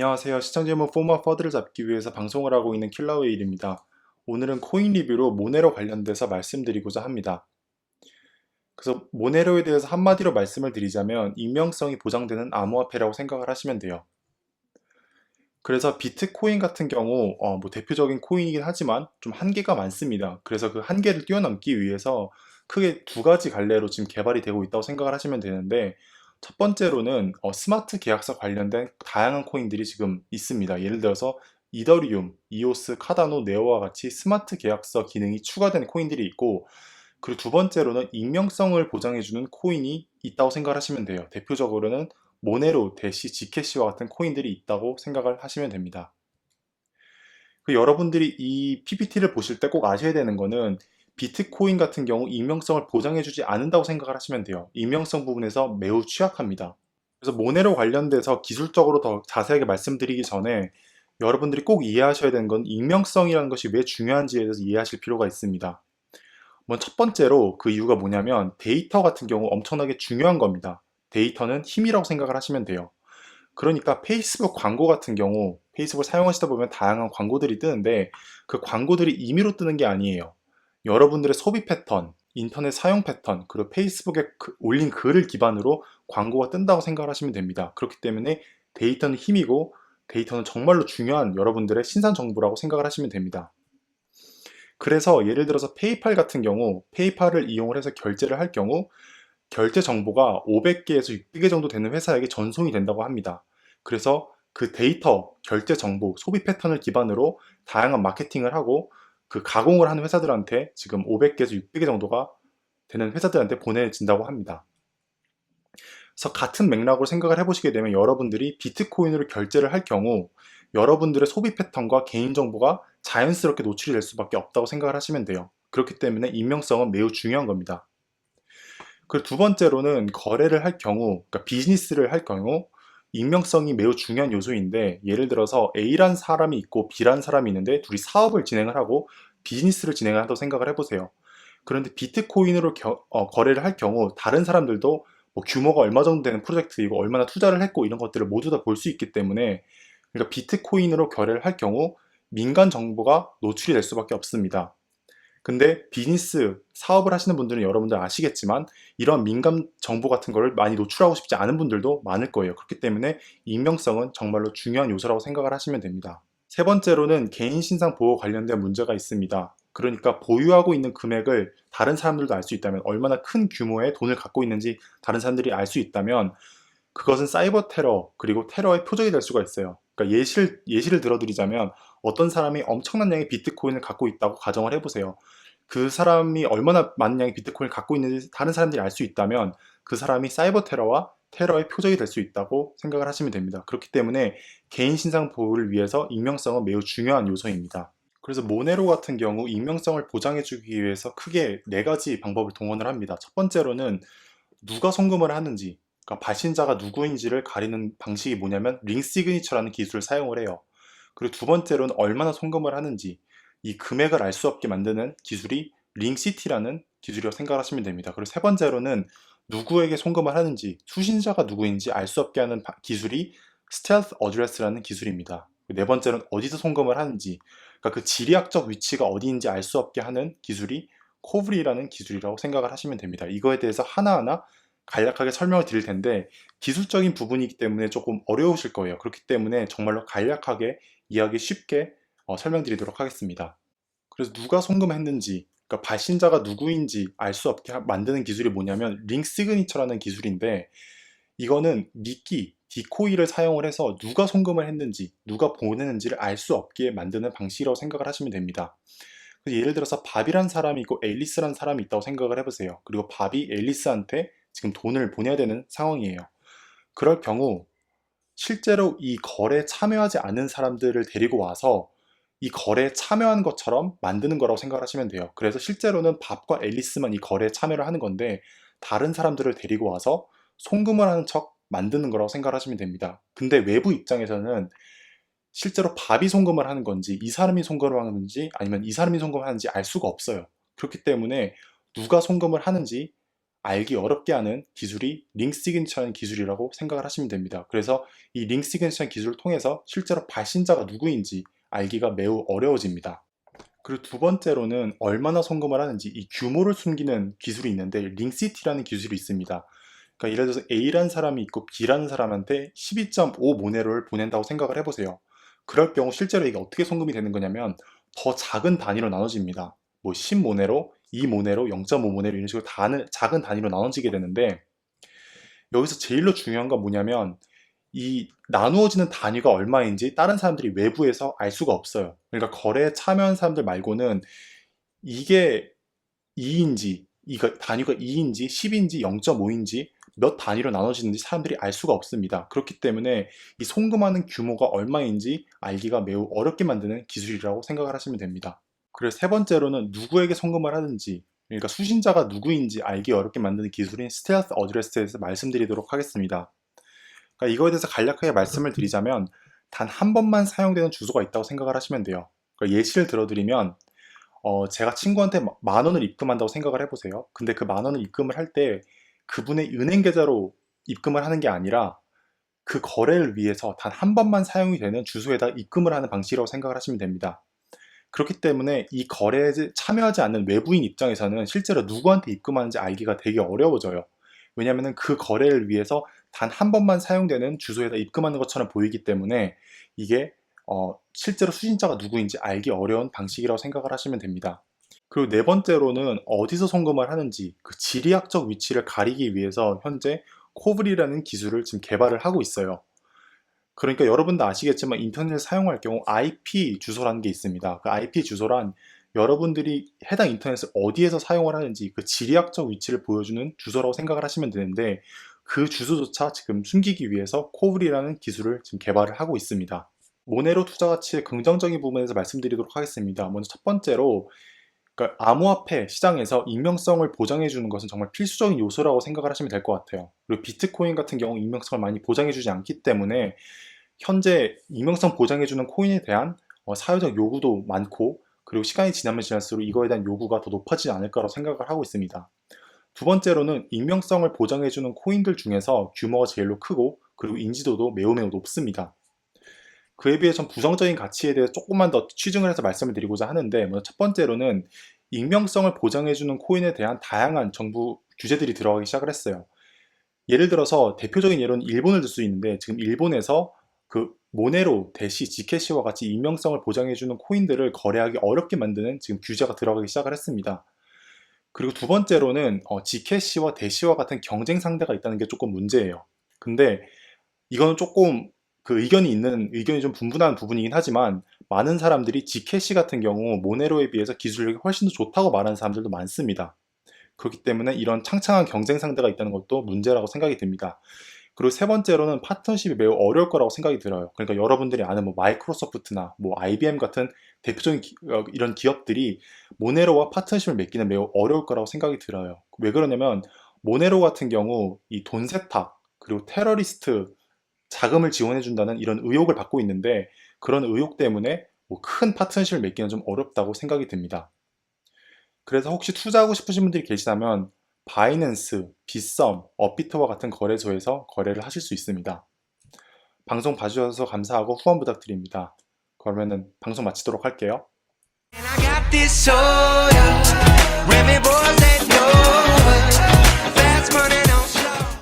안녕하세요. 시청 질문 포마 퍼드를 잡기 위해서 방송을 하고 있는 킬러웨일입니다. 오늘은 코인 리뷰로 모네로 관련돼서 말씀드리고자 합니다. 그래서 모네로에 대해서 한마디로 말씀을 드리자면 익명성이 보장되는 암호화폐라고 생각을 하시면 돼요. 그래서 비트코인 같은 경우 대표적인 코인이긴 하지만 좀 한계가 많습니다. 그래서 그 한계를 뛰어넘기 위해서 크게 두 가지 갈래로 지금 개발이 되고 있다고 생각을 하시면 되는데, 첫 번째로는 스마트 계약서 관련된 다양한 코인들이 지금 있습니다. 예를 들어서 이더리움, 이오스, 카다노, 네오와 같이 스마트 계약서 기능이 추가된 코인들이 있고, 그리고 두 번째로는 익명성을 보장해주는 코인이 있다고 생각을 하시면 돼요. 대표적으로는 모네로, 대시, 지캐시와 같은 코인들이 있다고 생각을 하시면 됩니다. 여러분들이 이 PPT를 보실 때 꼭 아셔야 되는 거는, 비트코인 같은 경우 익명성을 보장해주지 않는다고 생각을 하시면 돼요. 익명성 부분에서 매우 취약합니다. 그래서 모네로 관련돼서 기술적으로 더 자세하게 말씀드리기 전에 여러분들이 꼭 이해하셔야 되는 건 익명성이라는 것이 왜 중요한지에 대해서 이해하실 필요가 있습니다. 먼저 첫 번째로 그 이유가 뭐냐면, 데이터 같은 경우 엄청나게 중요한 겁니다. 데이터는 힘이라고 생각을 하시면 돼요. 그러니까 페이스북 광고 같은 경우, 페이스북을 사용하시다 보면 다양한 광고들이 뜨는데, 그 광고들이 임의로 뜨는 게 아니에요. 여러분들의 소비 패턴, 인터넷 사용 패턴, 그리고 페이스북에 올린 글을 기반으로 광고가 뜬다고 생각을 하시면 됩니다. 그렇기 때문에 데이터는 힘이고, 데이터는 정말로 중요한 여러분들의 신상 정보라고 생각을 하시면 됩니다. 그래서 예를 들어서 페이팔 같은 경우, 페이팔을 이용을 해서 결제를 할 경우 결제 정보가 500개에서 600개 정도 되는 회사에게 전송이 된다고 합니다. 그래서 그 데이터, 결제 정보, 소비 패턴을 기반으로 다양한 마케팅을 하고 그 가공을 하는 회사들한테 지금 500개에서 600개 정도가 되는 회사들한테 보내진다고 합니다. 그래서 같은 맥락으로 생각을 해보시게 되면, 여러분들이 비트코인으로 결제를 할 경우 여러분들의 소비 패턴과 개인정보가 자연스럽게 노출이 될 수밖에 없다고 생각을 하시면 돼요. 그렇기 때문에 익명성은 매우 중요한 겁니다. 그리고 두 번째로는 거래를 할 경우, 그러니까 비즈니스를 할 경우 익명성이 매우 중요한 요소인데, 예를 들어서 A란 사람이 있고 B란 사람이 있는데 둘이 사업을 진행을 하고 비즈니스를 진행을 한다고 생각을 해보세요. 그런데 비트코인으로 거래를 할 경우 다른 사람들도 뭐 규모가 얼마 정도 되는 프로젝트이고 얼마나 투자를 했고 이런 것들을 모두 다 볼 수 있기 때문에, 그러니까 비트코인으로 거래를 할 경우 민간 정보가 노출이 될 수밖에 없습니다. 근데 비즈니스 사업을 하시는 분들은 여러분들 아시겠지만, 이런 민감 정보 같은 거를 많이 노출하고 싶지 않은 분들도 많을 거예요. 그렇기 때문에 익명성은 정말로 중요한 요소라고 생각을 하시면 됩니다. 세 번째로는 개인 신상 보호 관련된 문제가 있습니다. 그러니까 보유하고 있는 금액을 다른 사람들도 알 수 있다면, 얼마나 큰 규모의 돈을 갖고 있는지 다른 사람들이 알 수 있다면 그것은 사이버 테러, 그리고 테러의 표적이 될 수가 있어요. 그러니까 예시를 들어드리자면, 어떤 사람이 엄청난 양의 비트코인을 갖고 있다고 가정을 해보세요. 그 사람이 얼마나 많은 양의 비트코인을 갖고 있는지 다른 사람들이 알 수 있다면 그 사람이 사이버 테러와 테러의 표적이 될 수 있다고 생각을 하시면 됩니다. 그렇기 때문에 개인 신상 보호를 위해서 익명성은 매우 중요한 요소입니다. 그래서 모네로 같은 경우 익명성을 보장해주기 위해서 크게 네 가지 방법을 동원을 합니다. 첫 번째로는 누가 송금을 하는지, 그러니까 발신자가 누구인지를 가리는 방식이 뭐냐면 링 시그니처라는 기술을 사용을 해요. 그리고 두 번째로는 얼마나 송금을 하는지, 이 금액을 알 수 없게 만드는 기술이 링시티라는 기술이라고 생각하시면 됩니다. 그리고 세 번째로는 누구에게 송금을 하는지, 수신자가 누구인지 알 수 없게 하는 기술이 스텔스 어드레스라는 기술입니다. 네 번째로는 어디서 송금을 하는지, 그러니까 그 지리학적 위치가 어디인지 알 수 없게 하는 기술이 코브리라는 기술이라고 생각을 하시면 됩니다. 이거에 대해서 하나하나 간략하게 설명을 드릴 텐데, 기술적인 부분이기 때문에 조금 어려우실 거예요. 그렇기 때문에 정말로 간략하게 이해하기 쉽게 설명드리도록 하겠습니다. 그래서 누가 송금했는지, 그러니까 발신자가 누구인지 알 수 없게 만드는 기술이 뭐냐면 링 시그니처라는 기술인데, 이거는 미끼, 디코이를 사용을 해서 누가 송금을 했는지, 누가 보내는지를 알 수 없게 만드는 방식이라고 생각을 하시면 됩니다. 그래서 예를 들어서 밥이란 사람이 있고 앨리스란 사람이 있다고 생각을 해보세요. 그리고 밥이 앨리스한테 지금 돈을 보내야 되는 상황이에요. 그럴 경우 실제로 이 거래에 참여하지 않은 사람들을 데리고 와서 이 거래에 참여하는 것처럼 만드는 거라고 생각하시면 돼요. 그래서 실제로는 밥과 앨리스만 이 거래에 참여를 하는 건데, 다른 사람들을 데리고 와서 송금을 하는 척 만드는 거라고 생각하시면 됩니다. 근데 외부 입장에서는 실제로 밥이 송금을 하는 건지, 이 사람이 송금을 하는 건지, 아니면 이 사람이 송금을 하는지 알 수가 없어요. 그렇기 때문에 누가 송금을 하는지 알기 어렵게 하는 기술이 링 시그니처라는 기술이라고 생각을 하시면 됩니다. 그래서 이 링 시그니처라는 기술을 통해서 실제로 발신자가 누구인지 알기가 매우 어려워집니다. 그리고 두 번째로는 얼마나 송금을 하는지 이 규모를 숨기는 기술이 있는데 링시티라는 기술이 있습니다. 그러니까 예를 들어서 A라는 사람이 있고 B라는 사람한테 12.5 모네로를 보낸다고 생각을 해보세요. 그럴 경우 실제로 이게 어떻게 송금이 되는 거냐면 더 작은 단위로 나눠집니다. 뭐 10모네로, 2모네로, 0.5모네로 이런 식으로 작은 단위로 나눠지게 되는데 여기서 제일로 중요한 건 뭐냐면 이 나누어지는 단위가 얼마인지 다른 사람들이 외부에서 알 수가 없어요. 그러니까 거래에 참여한 사람들 말고는 이게 2인지, 이거 단위가 2인지, 10인지, 0.5인지 몇 단위로 나눠지는지 사람들이 알 수가 없습니다. 그렇기 때문에 이 송금하는 규모가 얼마인지 알기가 매우 어렵게 만드는 기술이라고 생각을 하시면 됩니다. 그리고 세 번째로는 누구에게 송금을 하는지, 그러니까 수신자가 누구인지 알기 어렵게 만드는 기술인 스텔스 어드레스에 대해서 말씀드리도록 하겠습니다. 그러니까 이거에 대해서 간략하게 말씀을 드리자면 단 한 번만 사용되는 주소가 있다고 생각을 하시면 돼요. 그러니까 예시를 들어드리면 제가 친구한테 10,000원을 입금한다고 생각을 해보세요. 근데 그 10,000원을 입금을 할 때 그분의 은행 계좌로 입금을 하는 게 아니라 그 거래를 위해서 단 한 번만 사용이 되는 주소에다 입금을 하는 방식이라고 생각을 하시면 됩니다. 그렇기 때문에 이 거래에 참여하지 않는 외부인 입장에서는 실제로 누구한테 입금하는지 알기가 되게 어려워져요. 왜냐하면 그 거래를 위해서 단 한 번만 사용되는 주소에다 입금하는 것처럼 보이기 때문에 이게 실제로 수신자가 누구인지 알기 어려운 방식이라고 생각을 하시면 됩니다. 그리고 네 번째로는 어디서 송금을 하는지 그 지리학적 위치를 가리기 위해서 현재 코블이라는 기술을 지금 개발을 하고 있어요. 그러니까 여러분도 아시겠지만 인터넷을 사용할 경우 IP 주소라는 게 있습니다. 그 IP 주소란 여러분들이 해당 인터넷을 어디에서 사용을 하는지 그 지리학적 위치를 보여주는 주소라고 생각을 하시면 되는데 그 주소조차 지금 숨기기 위해서 코블이라는 기술을 지금 개발을 하고 있습니다. 모네로 투자 가치의 긍정적인 부분에서 말씀드리도록 하겠습니다. 먼저 첫 번째로 그러니까 암호화폐 시장에서 익명성을 보장해 주는 것은 정말 필수적인 요소라고 생각을 하시면 될 것 같아요. 그리고 비트코인 같은 경우 익명성을 많이 보장해 주지 않기 때문에 현재 익명성 보장해 주는 코인에 대한 사회적 요구도 많고 그리고 시간이 지나면 지날수록 이거에 대한 요구가 더 높아지지 않을까라고 생각을 하고 있습니다. 두 번째로는 익명성을 보장해 주는 코인들 중에서 규모가 제일로 크고 그리고 인지도도 매우 높습니다. 그에 비해 전 부정적인 가치에 대해 조금만 더 취증을 해서 말씀을 드리고자 하는데 먼저 첫 번째로는 익명성을 보장해주는 코인에 대한 다양한 정부 규제들이 들어가기 시작을 했어요. 예를 들어서 대표적인 예로는 일본을 들 수 있는데 지금 일본에서 그 모네로, 대시, 지캐시와 같이 익명성을 보장해주는 코인들을 거래하기 어렵게 만드는 지금 규제가 들어가기 시작을 했습니다. 그리고 두 번째로는 지캐시와 대시와 같은 경쟁 상대가 있다는 게 조금 문제예요. 근데 이거는 조금 그 의견이 좀 분분한 부분이긴 하지만 많은 사람들이 지캐시 같은 경우 모네로에 비해서 기술력이 훨씬 더 좋다고 말하는 사람들도 많습니다. 그렇기 때문에 이런 창창한 경쟁 상대가 있다는 것도 문제라고 생각이 듭니다. 그리고 세 번째로는 파트너십이 매우 어려울 거라고 생각이 들어요. 그러니까 여러분들이 아는 뭐 마이크로소프트나 뭐 IBM 같은 대표적인 이런 기업들이 모네로와 파트너십을 맺기는 매우 어려울 거라고 생각이 들어요. 왜 그러냐면 모네로 같은 경우 이 돈 세탁 그리고 테러리스트 자금을 지원해준다는 이런 의혹을 받고 있는데 그런 의혹 때문에 뭐 큰 파트너십을 맺기는 좀 어렵다고 생각이 듭니다. 그래서 혹시 투자하고 싶으신 분들이 계시다면 바이낸스, 빗썸, 업비트와 같은 거래소에서 거래를 하실 수 있습니다. 방송 봐주셔서 감사하고 후원 부탁드립니다. 그러면은 방송 마치도록 할게요.